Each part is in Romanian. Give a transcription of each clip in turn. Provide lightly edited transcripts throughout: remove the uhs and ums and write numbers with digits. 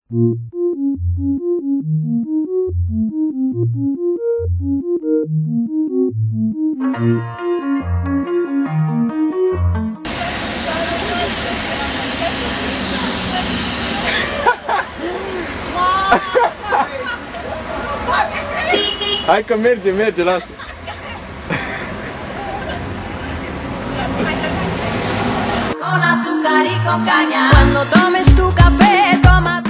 Hai că merge, lasă. Con azúcar y con caña. Cuando tomes tu café, toma tu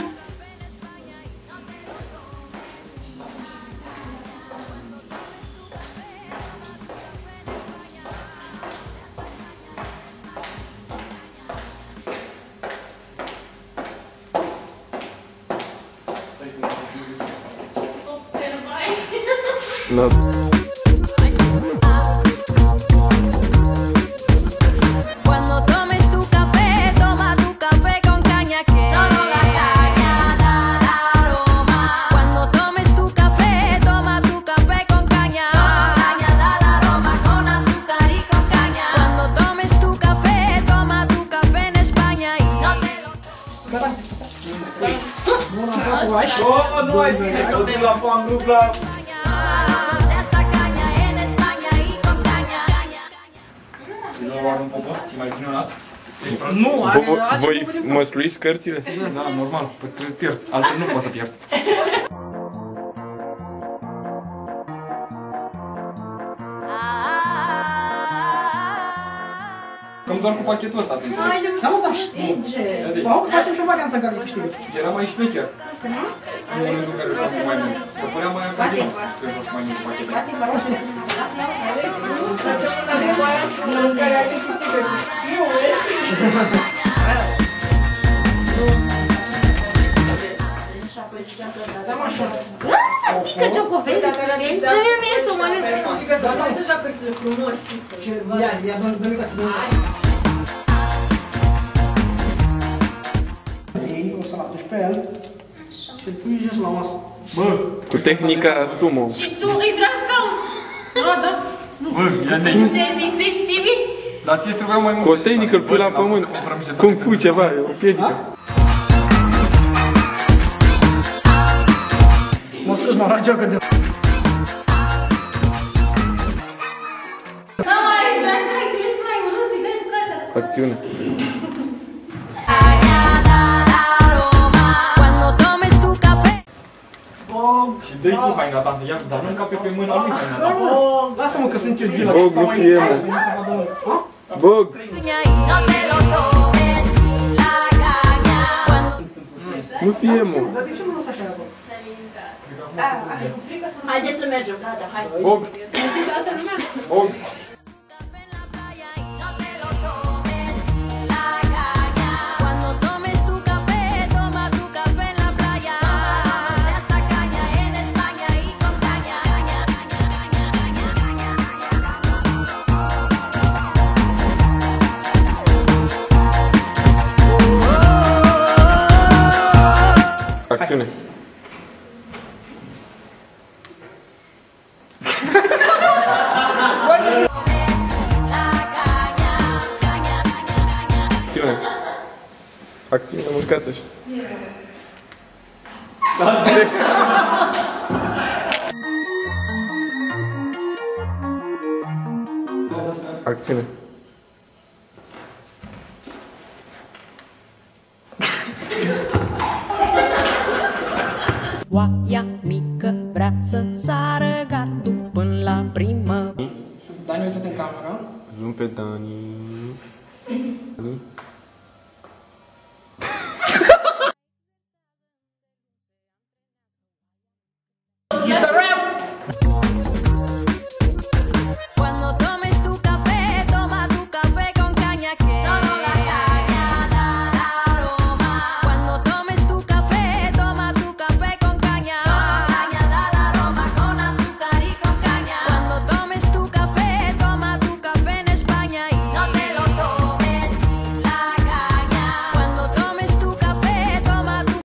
No. Cuando tomes tu café, toma tu café con caña que solo la caña da el aroma. Cuando tomes tu café, toma tu café con caña. Solo caña da el aroma con azúcar y con caña. Cuando tomes tu café, toma tu café en España y no te lo... Nu ai bine, să duc la fan grup la... De esta caña en España y con caña. Nu am un popă, ce mai ține un as? Nu, Voi măsluiți cărțile? Da, normal, păi trebuie să pierd, altfel nu pot să pierd. Cam doar cu pachetul ăsta, să înțeleg. Haide, mă, să câștige. Da, facem și o variantă în care câștigă. Era mai șmecher. În momentul în care joacă mai mult. Că părea mai acasă, că joacă mai mult cu pachete. Mică ciocovezi, dă-mi mie să o mănânc. Să joacă cărțile frumos. Ia, dă-mi o să-l aduci pe el și îl pui jos la masă. Bă, cu tehnica sumo. Și tu îi tragi scaun. Da. Bă, ia de aici. Ce zici, Tibi? Dar ție-ți trebuia mai mult. Cu o tehnică îl pui la pământ. Cum pui ceva, e o piedică. M-a scos la joacă de... Acțiune. Și dă-i tu haina ta, ia, dar nu încape pe mâna lui haina ta. Lasă-mă că sunt eu vila. Bog, nu fie, mă. Bog. Nu fie, mă. Dar de ce nu lăsa așa acolo? Haideți să mergem, da, hai. Bog. Să mergem cu toată lumea. Bog. Acțiune. Acțiune. Acțiune, mâncați așa. Acțiune. Oaia mică vrea să sară gardul până la primăvară. Dani, uite-te în camera. Zoom pe Dani.